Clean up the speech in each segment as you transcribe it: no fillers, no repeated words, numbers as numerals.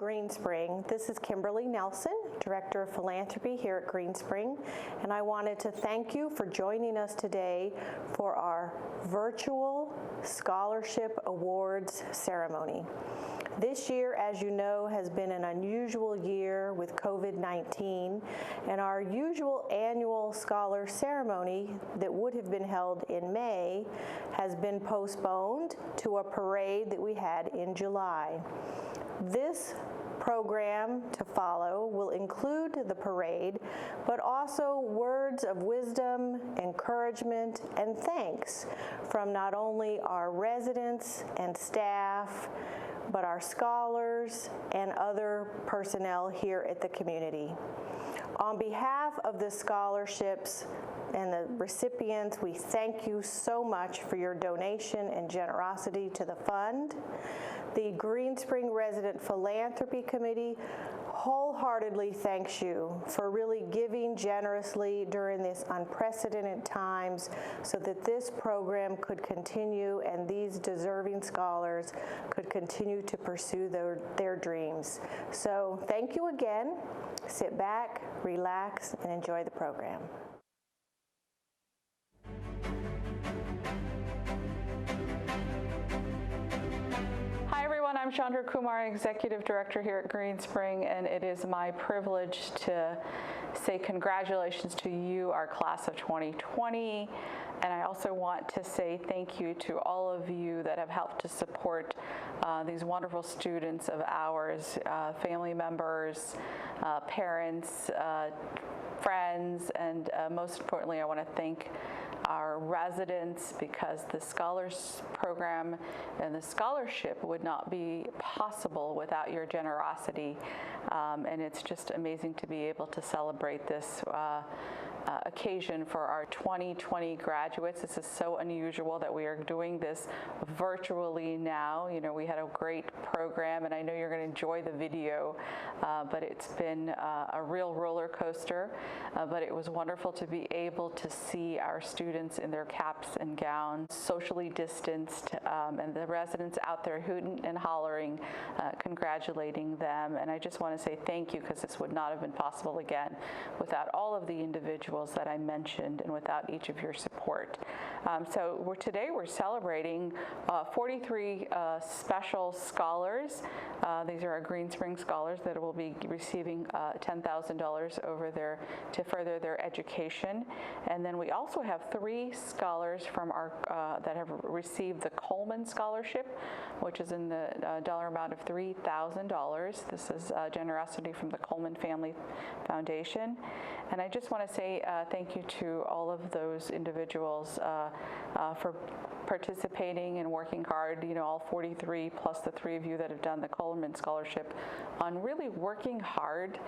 Greenspring. This is Kimberly Nelson, Director of Philanthropy here at Greenspring, and I wanted to thank you for joining us today for our virtual Scholarship Awards ceremony. This year, as you know, has been an unusual year with COVID-19, and our usual annual scholar ceremony that would have been held in May has been postponed to a parade that we had in July. This program to follow will include the parade, but also words of wisdom, encouragement, and thanks from not only our residents and staff, but our scholars and other personnel here at the community. On behalf of the scholarships and the recipients, we thank you so much for your donation and generosity to the fund. The Greenspring Resident Philanthropy Committee wholeheartedly thanks you for really giving generously during these unprecedented times so that this program could continue and these deserving scholars could continue to pursue their dreams. So thank you again. Sit back, relax, and enjoy the program. Hi everyone, I'm Chandra Kumar, Executive Director here at Greenspring, and it is my privilege to say congratulations to you, our class of 2020. And I also want to say thank you to all of you that have helped to support these wonderful students of ours, family members, parents, friends, and most importantly, I want to thank our residents, because the Scholars Program and the scholarship would not be possible without your generosity. And it's just amazing to be able to celebrate this occasion for our 2020 graduates. This is so unusual that we are doing this virtually now. You know, we had a great program, and I know you're going to enjoy the video, but it's been a real roller coaster. But it was wonderful to be able to see our students in their caps and gowns, socially distanced, and the residents out there hooting and hollering, congratulating them. And I just want to say thank you, because this would not have been possible again without all of the individuals that I mentioned and without each of your support. So today we're celebrating 43 special scholars. These are our Greenspring Scholars that will be receiving $10,000 over to further their education. And then we also have 3 scholars from our that have received the Coleman Scholarship, which is in the dollar amount of $3,000. This is generosity from the Coleman Family Foundation. And I just want to say thank you to all of those individuals for participating and working hard, you know, all 43 plus the 3 of you that have done the Coleman Scholarship, on really working hard,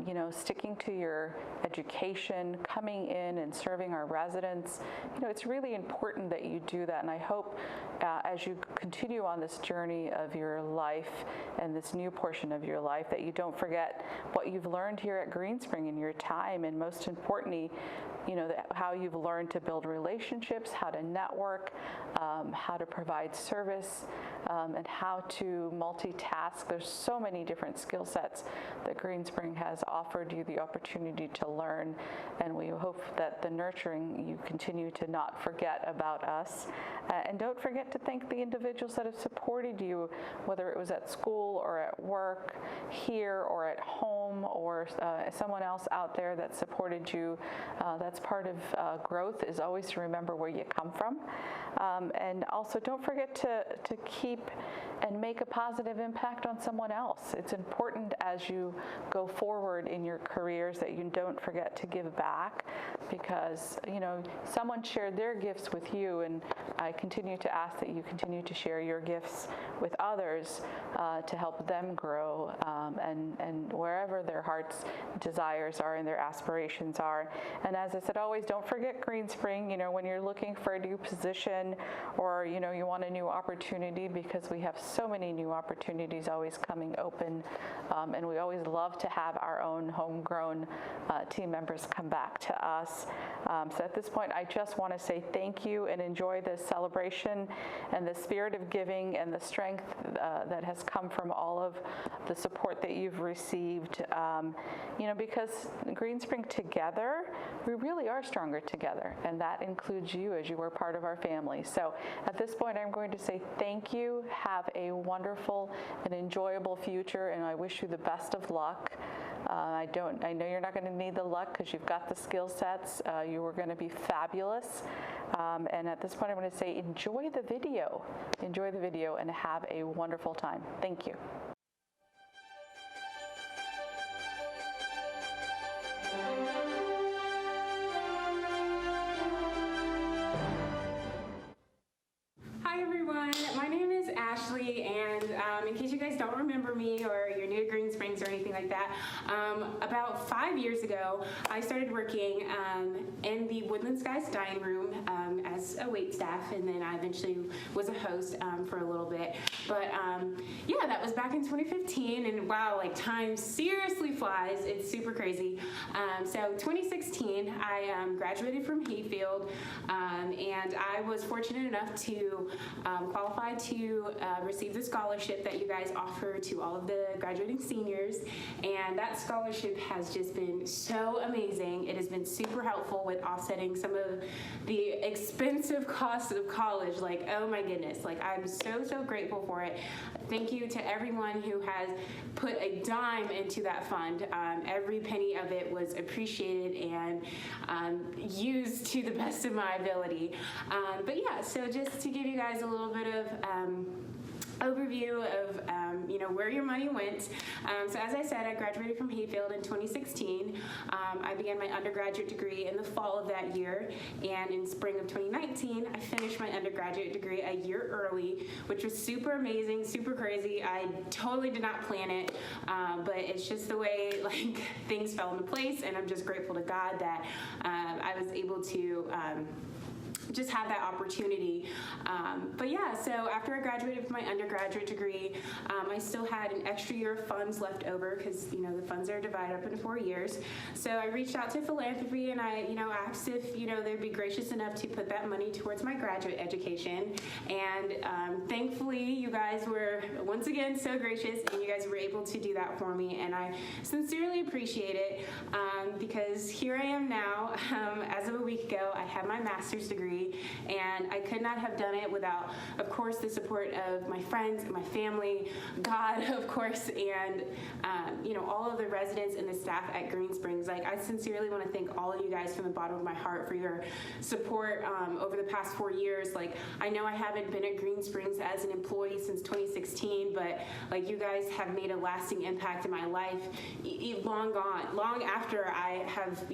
you know, sticking to your education, coming in and serving our residents. You know, it's really important that you do that, and I hope as you continue on this journey of your life and this new portion of your life, that you don't forget what you've learned here at Greenspring in your time, and most importantly, you know, how you've learned to build relationships, how to network, how to provide service, and how to multitask. There's so many different skill sets that Greenspring has offered you the opportunity to learn, and we hope that the nurturing, you continue to not forget about us. And don't forget to thank the individuals that have supported you, whether it was at school or at work, here or at home, or someone else out there that supported you. That's part of growth, is always to remember where you come from. And also don't forget to keep and make a positive impact on someone else. It's important as you go forward in your careers that you don't forget to give back, because, you know, someone shared their gifts with you, and I continue to ask that you continue to share your gifts with others to help them grow, and wherever their heart's desires are and their aspirations are. And as I said, always don't forget Greenspring, you know, when you're looking for a new position, or, you know, you want a new opportunity, because we have so many new opportunities always coming open, and we always love to have our own homegrown team members come back to us. So at this point, I just want to say thank you and enjoy this celebration and the spirit of giving and the strength that has come from all of the support that you've received. Because Greenspring together, we really are stronger together, and that includes you as you were part of our family. So at this point, I'm going to say thank you. Have a wonderful and enjoyable future, and I wish you the best of luck. I know you're not going to need the luck because you've got the skill sets. You were going to be fabulous. And at this point, I'm going to say enjoy the video. Enjoy the video and have a wonderful time. Thank you. Hi everyone, my name is Ashley, and in case you guys don't remember me or you're new to Green Springs or anything like that, about 5 years ago I started working in the Woodland Skies dining room as a wait staff, and then I eventually was a host for a little bit. But yeah, that was back in 2015, and wow, like time seriously flies. It's super crazy. So 2016, I graduated from Hayfield, and I was fortunate enough to qualify to receive the scholarship that you guys offer to all of the graduating seniors, and that scholarship has just been so amazing. It has been super helpful with offsetting some of the expensive costs of college. Like, oh my goodness, like I'm so grateful for it. Thank you to everyone who has put a dime into that fund. Every penny of it was appreciated and used to the best of my ability. But yeah, so just to give you guys a little bit of overview of where your money went. So as I said, I graduated from Hayfield in 2016. I began my undergraduate degree in the fall of that year, and in spring of 2019, I finished my undergraduate degree a year early, which was super amazing, super crazy. I totally did not plan it, but it's just the way like things fell into place, and I'm just grateful to God that I was able to just have that opportunity. But yeah, so after I graduated from my undergraduate degree, I still had an extra year of funds left over because, the funds are divided up into 4 years. So I reached out to philanthropy, and I, asked if, they'd be gracious enough to put that money towards my graduate education. And thankfully, you guys were once again so gracious, and you guys were able to do that for me. And I sincerely appreciate it because here I am now. As of a week ago, I have my master's degree, and I could not have done it without, of course, the support of my friends and my family, God, of course, and all of the residents and the staff at Greensprings. Like, I sincerely want to thank all of you guys from the bottom of my heart for your support over the past 4 years. Like, I know I haven't been at Greensprings as an employee since 2016, but like, you guys have made a lasting impact in my life, long after I have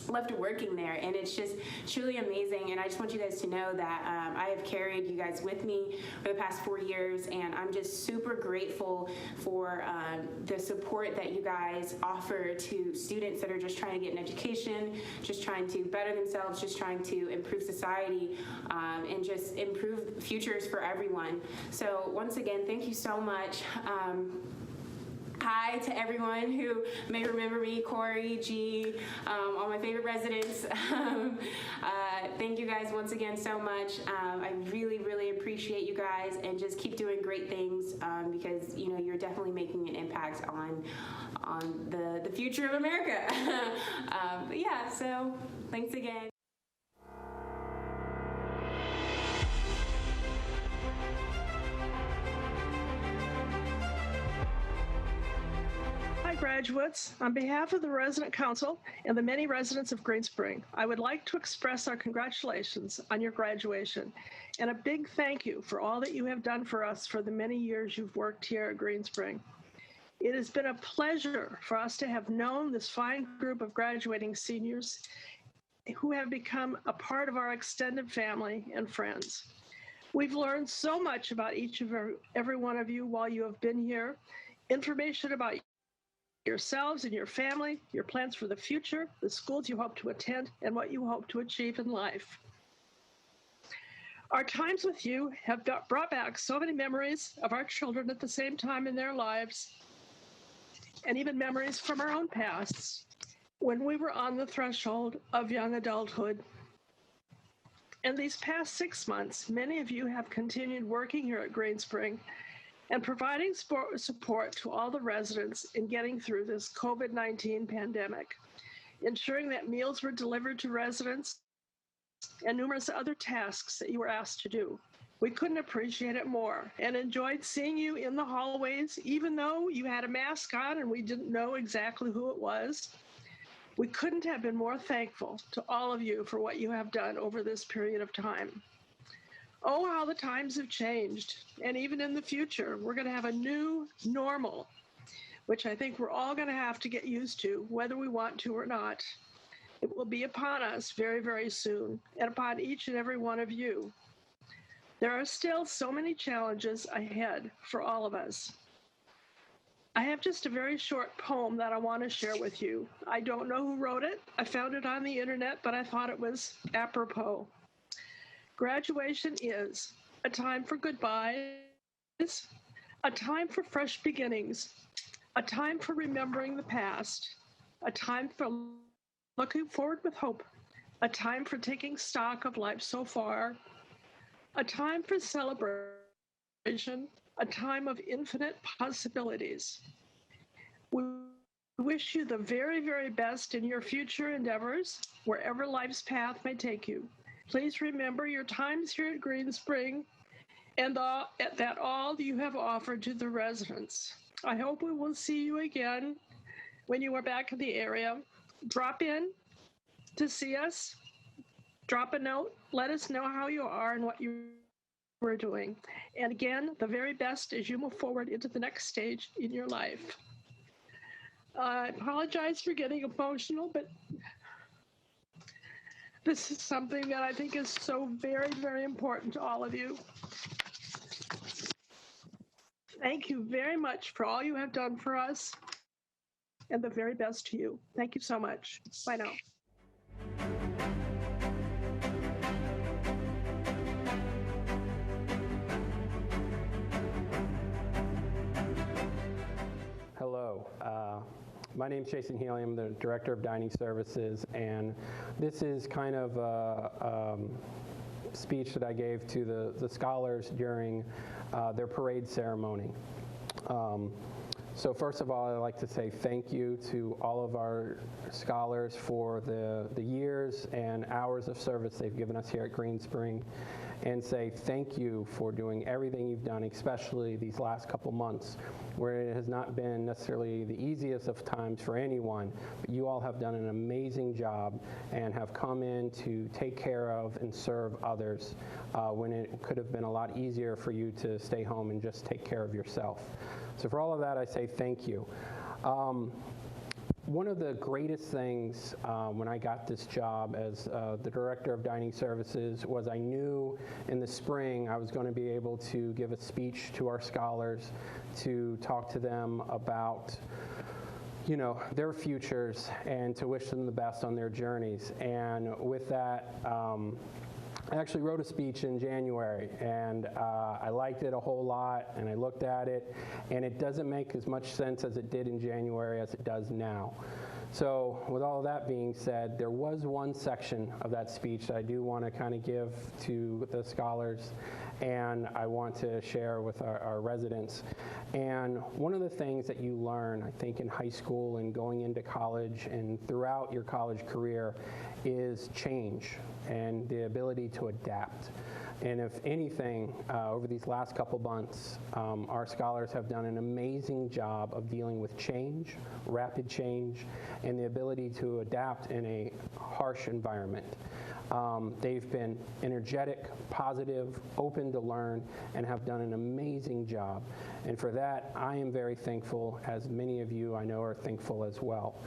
left working there, and it's just truly amazing. And I just want you guys to know that I have carried you guys with me for the past 4 years, and I'm just super grateful for the support that you guys offer to students that are just trying to get an education, just trying to better themselves, just trying to improve society, and just improve futures for everyone. So once again, thank you so much. Hi to everyone who may remember me, Corey, G, all my favorite residents. Thank you guys once again so much. I really appreciate you guys, and just keep doing great things because you're definitely making an impact on the future of America. But yeah, so thanks again. Graduates, on behalf of the Resident Council and the many residents of Greenspring, I would like to express our congratulations on your graduation and a big thank you for all that you have done for us for the many years you've worked here at Greenspring. It has been a pleasure for us to have known this fine group of graduating seniors who have become a part of our extended family and friends. We've learned so much about each of every one of you while you have been here, information about yourselves and your family, your plans for the future, the schools you hope to attend, and what you hope to achieve in life. Our times with you have brought back so many memories of our children at the same time in their lives, and even memories from our own pasts. when we were on the threshold of young adulthood. In these past 6 months, many of you have continued working here at Greenspring and providing support to all the residents in getting through this COVID-19 pandemic, ensuring that meals were delivered to residents and numerous other tasks that you were asked to do. We couldn't appreciate it more and enjoyed seeing you in the hallways, even though you had a mask on and we didn't know exactly who it was. We couldn't have been more thankful to all of you for what you have done over this period of time. Oh, how the times have changed. And even in the future, we're going to have a new normal, which I think we're all going to have to get used to, whether we want to or not. It will be upon us very, very soon, and upon each and every one of you. There are still so many challenges ahead for all of us. I have just a very short poem that I want to share with you. I don't know who wrote it. I found it on the internet, but I thought it was apropos. Graduation is a time for goodbyes, a time for fresh beginnings, a time for remembering the past, a time for looking forward with hope, a time for taking stock of life so far, a time for celebration, a time of infinite possibilities. We wish you the very, very best in your future endeavors, wherever life's path may take you. Please remember your times here at Greenspring and that all you have offered to the residents. I hope we will see you again when you are back in the area. Drop in to see us, drop a note, let us know how you are and what you are doing. And again, the very best as you move forward into the next stage in your life. I apologize for getting emotional, but this is something that I think is so very, very important to all of you. Thank you very much for all you have done for us, and the very best to you. Thank you so much. Bye now. Hello. My name is Jason Healy. I'm the Director of Dining Services, and this is kind of a speech that I gave to the scholars during their parade ceremony. So first of all, I'd like to say thank you to all of our scholars for the years and hours of service they've given us here at Greenspring, and say thank you for doing everything you've done, especially these last couple months, where it has not been necessarily the easiest of times for anyone, but you all have done an amazing job and have come in to take care of and serve others when it could have been a lot easier for you to stay home and just take care of yourself. So for all of that, I say thank you. One of the greatest things when I got this job as the Director of Dining Services was I knew in the spring I was going to be able to give a speech to our scholars to talk to them about their futures and to wish them the best on their journeys. And with that, I actually wrote a speech in January, and I liked it a whole lot, and I looked at it, and it doesn't make as much sense as it did in January as it does now. So with all of that being said, there was one section of that speech that I do want to kind of give to the scholars, and I want to share with our residents. And one of the things that you learn, I think, in high school and going into college and throughout your college career is change and the ability to adapt. And if anything, over these last couple months, our scholars have done an amazing job of dealing with change, rapid change, and the ability to adapt in a harsh environment. They've been energetic, positive, open to learn, and have done an amazing job. And for that, I am very thankful, as many of you I know are thankful as well.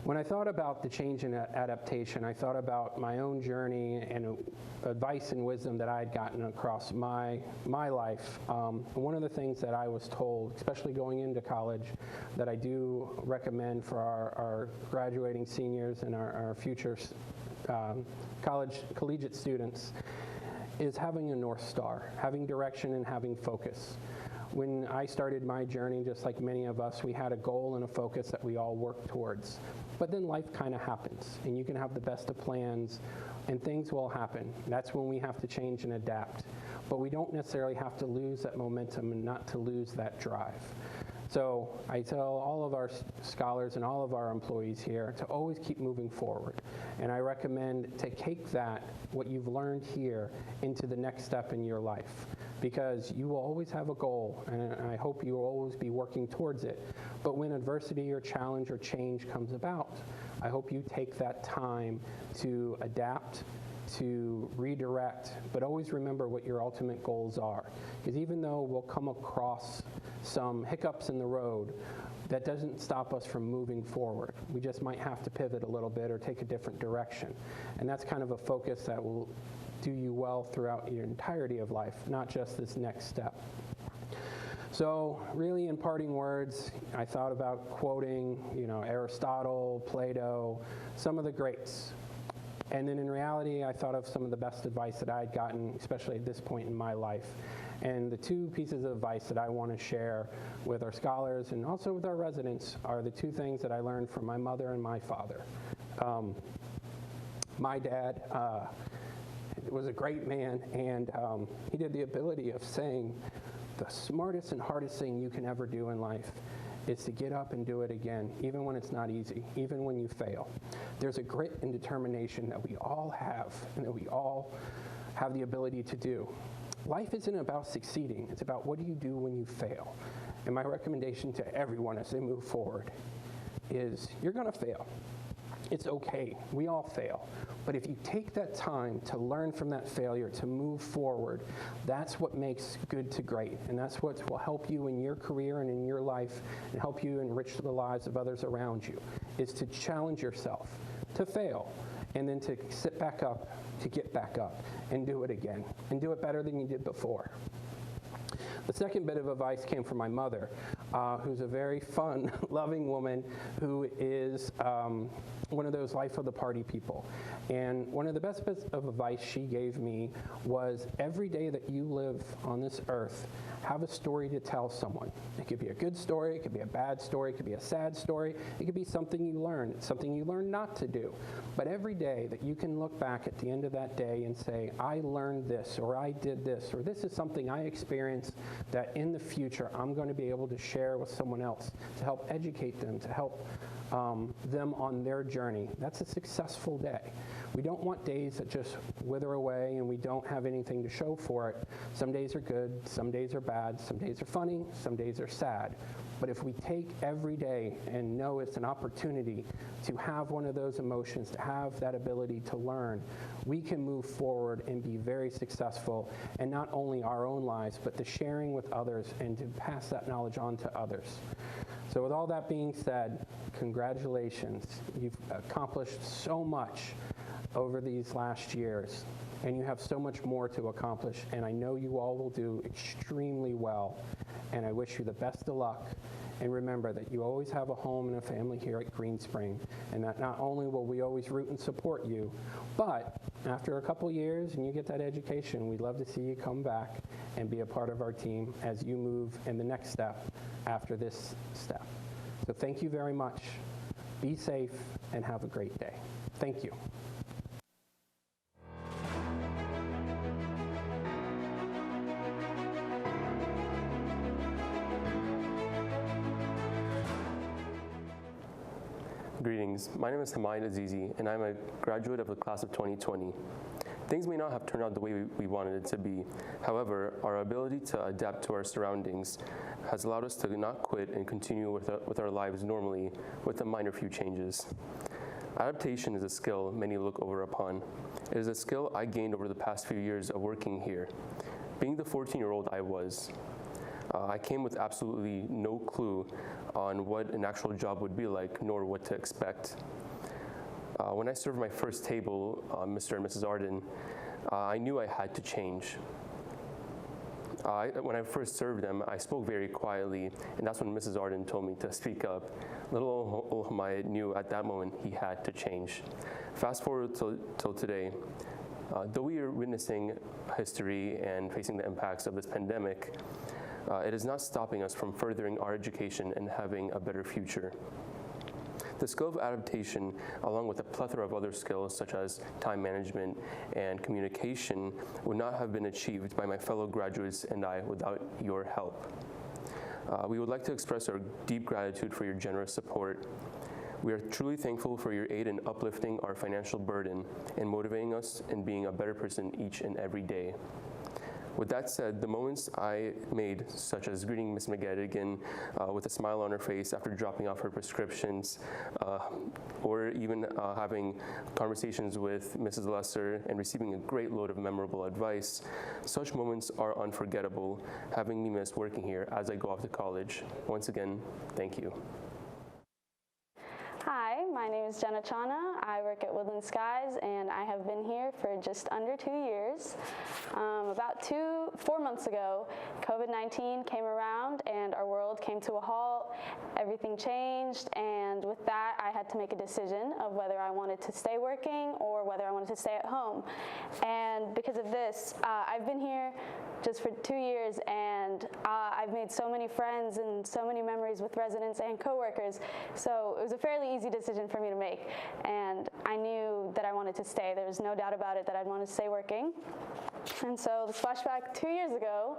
When I thought about the change in adaptation, I thought about my own journey and advice and wisdom that I had gotten across my life. One of the things that I was told, especially going into college, that I do recommend for our graduating seniors and our future collegiate students, is having a North Star, having direction and having focus. When I started my journey, just like many of us, we had a goal and a focus that we all worked towards. But then life kind of happens, and you can have the best of plans, and things will happen. That's when we have to change and adapt. But we don't necessarily have to lose that momentum and not to lose that drive. So I tell all of our scholars and all of our employees here to always keep moving forward. And I recommend to take that, what you've learned here, into the next step in your life. Because you will always have a goal, and I hope you will always be working towards it. But when adversity or challenge or change comes about, I hope you take that time to adapt, to redirect, but always remember what your ultimate goals are. Because even though we'll come across some hiccups in the road, that doesn't stop us from moving forward. We just might have to pivot a little bit or take a different direction. And that's kind of a focus that will do you well throughout your entirety of life, not just this next step. So really, in parting words, I thought about quoting, Aristotle, Plato, some of the greats. And then in reality, I thought of some of the best advice that I had gotten, especially at this point in my life. And the two pieces of advice that I want to share with our scholars and also with our residents are the two things that I learned from my mother and my father. My dad was a great man, and he did the ability of saying the smartest and hardest thing you can ever do in life is to get up and do it again, even when it's not easy, even when you fail. There's a grit and determination that we all have and that we all have the ability to do. Life isn't about succeeding. It's about what do you do when you fail. And my recommendation to everyone as they move forward is you're going to fail. It's okay. We all fail. But if you take that time to learn from that failure, to move forward, that's what makes good to great. And that's what will help you in your career and in your life and help you enrich the lives of others around you, is to challenge yourself, to fail, and then to sit back up, to get back up, and do it again, and do it better than you did before. The second bit of advice came from my mother, who's a very fun, loving woman who is one of those life of the party people. And one of the best bits of advice she gave me was every day that you live on this earth, have a story to tell someone. It could be a good story, it could be a bad story, it could be a sad story, it could be something you learned, something you learned not to do. But every day that you can look back at the end of that day and say, I learned this, or I did this, or this is something I experienced that in the future I'm going to be able to share with someone else, to help educate them, to help them on their journey. That's a successful day. We don't want days that just wither away and we don't have anything to show for it. Some days are good, some days are bad, some days are funny, some days are sad. But if we take every day and know it's an opportunity to have one of those emotions, to have that ability to learn, we can move forward and be very successful in not only our own lives, but the sharing with others and to pass that knowledge on to others. So with all that being said, congratulations. You've accomplished so much over these last years, and you have so much more to accomplish, and I know you all will do extremely well, and I wish you the best of luck. And remember that you always have a home and a family here at Greenspring, and that not only will we always root and support you, but after a couple years and you get that education, we'd love to see you come back and be a part of our team as you move in the next step after this step. So thank you very much. Be safe and have a great day. Thank you. Greetings, my name is Hamid Azizi, and I'm a graduate of the class of 2020. Things may not have turned out the way we wanted it to be. However, our ability to adapt to our surroundings has allowed us to not quit and continue with our lives normally with a minor few changes. Adaptation is a skill many look over upon. It is a skill I gained over the past few years of working here. Being the 14-year-old I was, I came with absolutely no clue on what an actual job would be like, nor what to expect. When I served my first table, Mr. and Mrs. Arden, I knew I had to change. When I first served them, I spoke very quietly, and that's when Mrs. Arden told me to speak up. Little old Hamid knew at that moment he had to change. Fast forward till today. Though we are witnessing history and facing the impacts of this pandemic, it is not stopping us from furthering our education and having a better future. The skill of adaptation, along with a plethora of other skills such as time management and communication, would not have been achieved by my fellow graduates and I without your help. We would like to express our deep gratitude for your generous support. We are truly thankful for your aid in uplifting our financial burden and motivating us in being a better person each and every day. With that said, the moments I made, such as greeting Ms. McGettigan with a smile on her face after dropping off her prescriptions, or even having conversations with Mrs. Lesser and receiving a great load of memorable advice, such moments are unforgettable, having me miss working here as I go off to college. Once again, thank you. Hi, my name is Jenna Chana. I work at Woodland Skies, and I have been here for just under 2 years. About 4 months ago, COVID-19 came around and our world came to a halt. Everything changed, and with that, I had to make a decision of whether I wanted to stay working or whether I wanted to stay at home. And because of this, I've been here just for 2 years, and I've made so many friends and so many memories with residents and coworkers. So it was a fairly easy decision for me to make, and I knew that I wanted to stay. There was no doubt about it that I'd want to stay working. And so the flashback 2 years ago,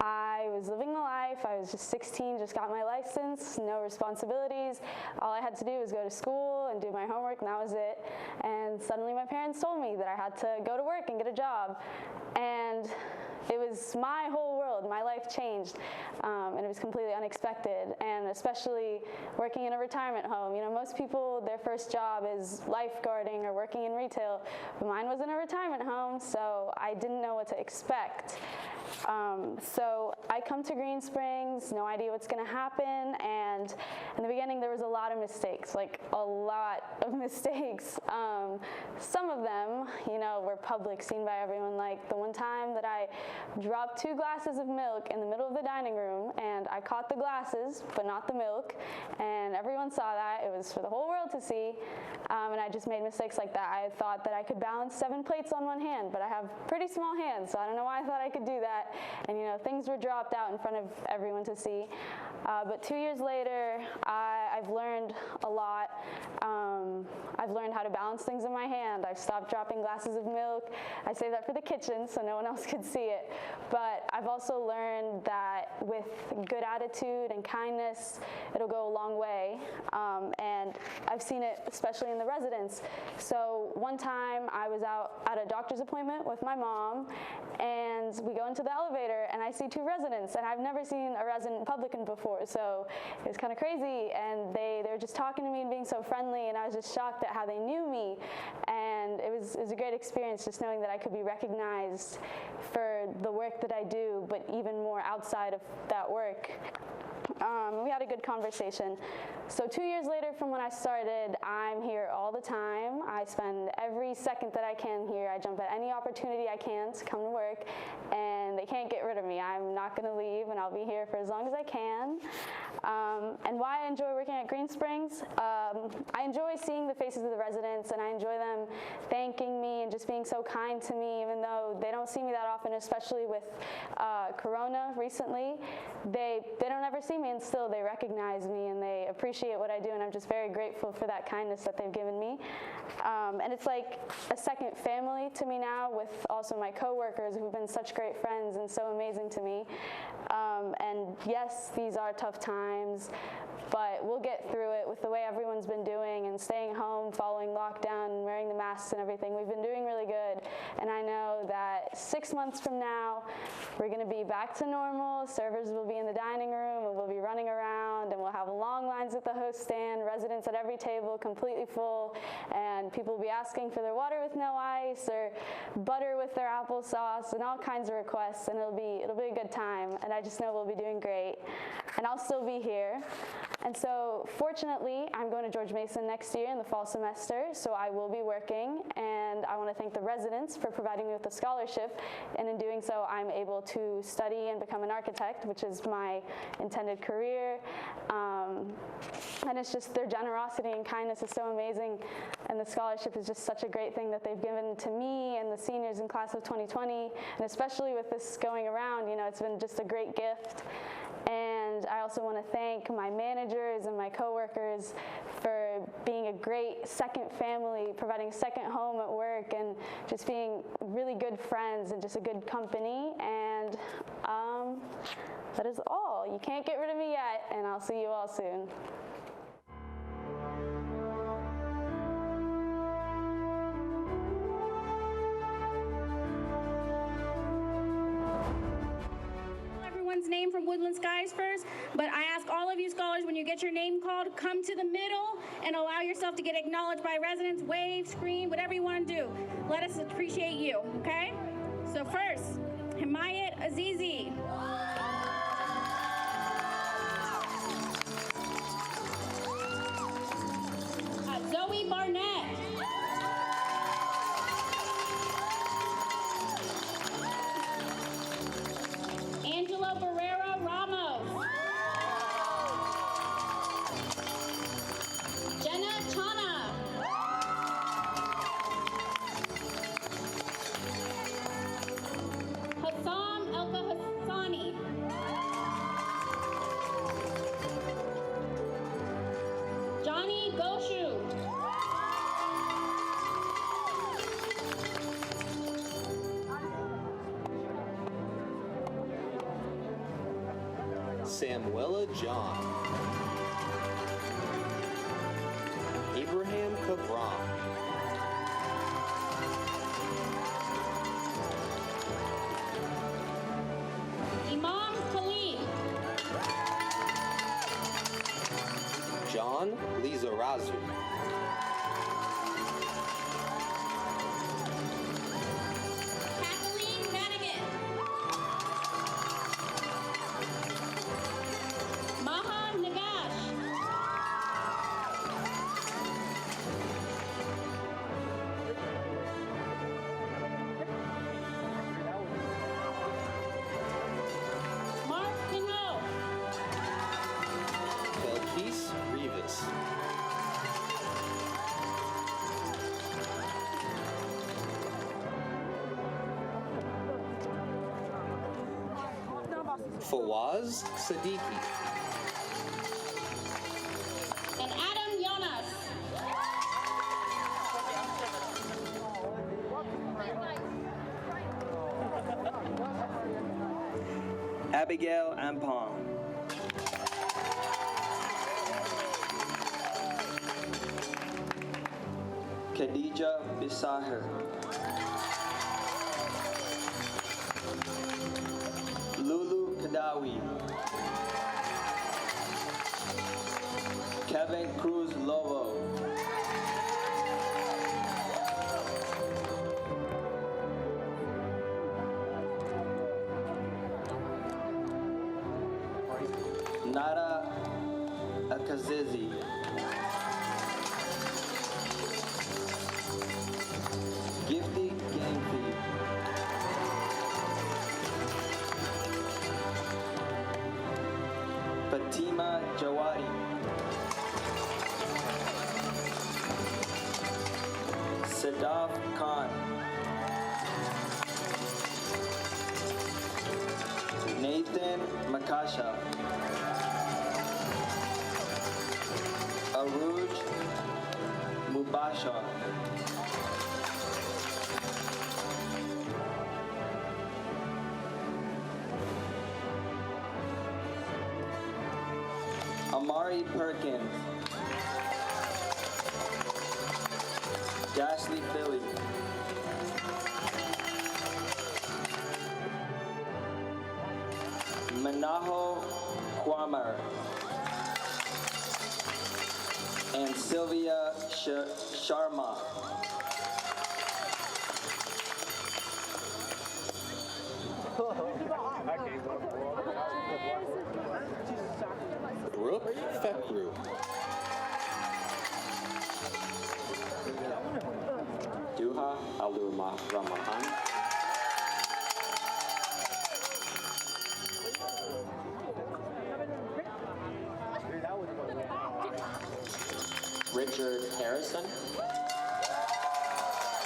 I was living the life. I was just 16, just got my license, no responsibilities. All I had to do was go to school and do my homework, and that was it. And suddenly my parents told me that I had to go to work and get a job. And it was my whole world. My life changed, and it was completely unexpected, and especially working in a retirement home. You know, most people, their first job is lifeguarding or working in retail, but mine was in a retirement home, so I didn't know what to expect. So I come to Greensprings, no idea what's going to happen, and in the beginning there was a lot of mistakes, like a lot of mistakes. Some of them, you know, were public, seen by everyone, like the one time that I dropped 2 glasses of milk in the middle of the dining room, and I caught the glasses, but not the milk, and everyone saw that. It was for the whole world to see, and I just made mistakes like that. I thought that I could balance 7 plates on one hand, but I have pretty small hands, so I don't know why I thought I could do that. And, you know, things were dropped out in front of everyone to see. But 2 years later, I've learned a lot. I've learned how to balance things in my hand. I've stopped dropping glasses of milk. I save that for the kitchen so no one else could see it. But I've also learned that with good attitude and kindness, it'll go a long way. And I've seen it especially in the residents. So one time I was out at a doctor's appointment with my mom, and we go into the elevator and I see 2 residents, and I've never seen a resident publican before, so it was kind of crazy, and they were just talking to me and being so friendly, and I was just shocked at how they knew me. And it was a great experience just knowing that I could be recognized for the work that I do, but even more outside of that work. We had a good conversation. So 2 years later from when I started, I'm here all the time. I spend every second that I can here. I jump at any opportunity I can to come to work, and they can't get rid of me. I'm not going to leave, and I'll be here for as long as I can. And why I enjoy working at Greensprings, I enjoy seeing the faces of the residents, and I enjoy them thanking me and just being so kind to me, even though they don't see me that often, especially with Corona recently. They don't ever see me, and still they recognize me and they appreciate what I do, and I'm just very grateful for that kindness that they've given me. And it's like a second family to me now, with also my coworkers who've been such great friends and so amazing to me. And yes, these are tough times, but we'll get through it with the way everyone's been doing and staying home, following lockdown, and wearing the masks and everything. We've been doing really good, and I know that 6 months from now, we're going to be back to normal. Servers will be in the dining room, and we'll be running around, and we'll have long lines at the host stand, residents at every table completely full, and people will be asking for their water with no ice or butter with their applesauce and all kinds of requests, and it'll be a good time, and I just know we'll be doing great. And I'll still be here. And so fortunately, I'm going to George Mason next year in the fall semester, so I will be working, and I want to thank the residents for providing me with a scholarship, and in doing so, I'm able to study and become an architect, which is my intended career. And it's just their generosity and kindness is so amazing, and the scholarship is just such a great thing that they've given to me and the seniors in class of 2020, and especially with this going around, you know, it's been just a great gift. And I also want to thank my managers and my coworkers for being a great second family, providing a second home at work, and just being really good friends and just a good company. And that is all. You can't get rid of me yet, and I'll see you all soon. Name from Woodland Skies first, but I ask all of you scholars, when you get your name called, come to the middle and allow yourself to get acknowledged by residents, wave, scream, whatever you want to do. Let us appreciate you, okay? So first, Himayat Azizi. Zoe Barnett. Angelo Barrera Ramos. Jenna Chana. Hassam Elka Hassani. Johnny Goshu. Samuela John. Abraham Cabram. Imam Khalid. John Lizarazu. Kathleen Madigan. Maha Nagash. Mark Pinot. Belkis Rivas. Fawaz Siddiqui. And Adam Jonas. Abigail Ampong. Khadija Bisahir. Lulu Kadawi. Kevin Cruz Lobo. Nara Akazizi. Gifty Gamefeed. Fatima Jawadi. Sadaf Khan. Nathan Makasha. Aruj Mubasha. Amari Perkins. Dashley Philly. Manaho Kwamar. And Sylvia Sharma. Brooke Fekru. Alur Ramahan. Richard Harrison.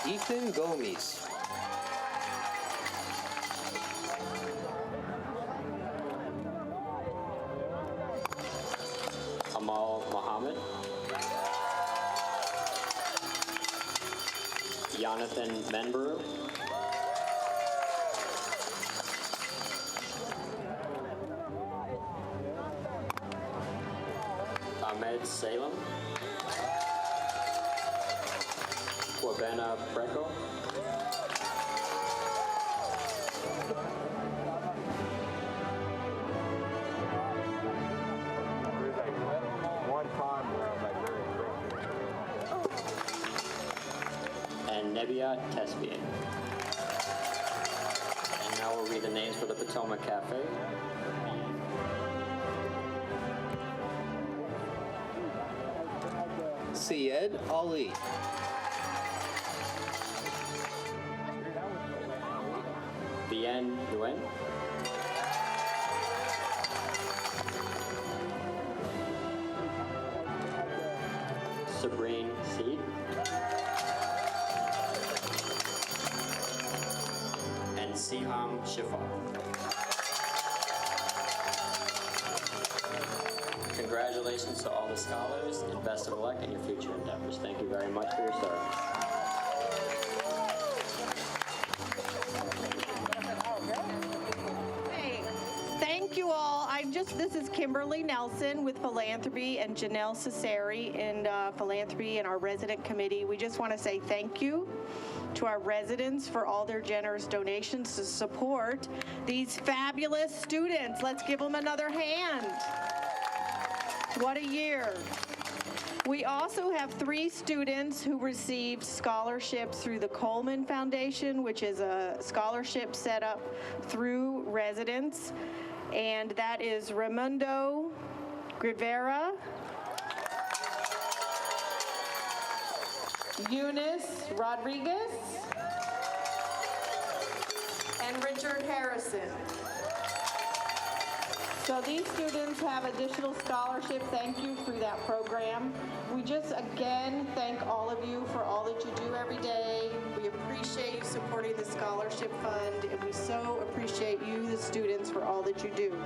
Ethan Gomes. Amal Mohammed. Jonathan Menburu. Ahmed Salem. Wabena Preko. And Nebia Tespian. And now we'll read the names for the Potomac Cafe. Syed Ali. Bien Nguyen. Sabrine Seed. And Siham Shifa. Congratulations to all the scholars and best of luck in your future endeavors. Thank you very much for your service. Thank you all. This is Kimberly Nelson with Philanthropy and Janelle Cesari in Philanthropy and our resident committee. We just want to say thank you to our residents for all their generous donations to support these fabulous students. Let's give them another hand. What a year. We also have 3 students who received scholarships through the Coleman Foundation, which is a scholarship set up through residents. And that is Raimundo Rivera, Eunice Rodriguez, and Richard Harrison. So these students have additional scholarship thank you through that program. We just again thank all of you for all that you do every day. We appreciate you supporting the scholarship fund, and we so appreciate you, the students, for all that you do.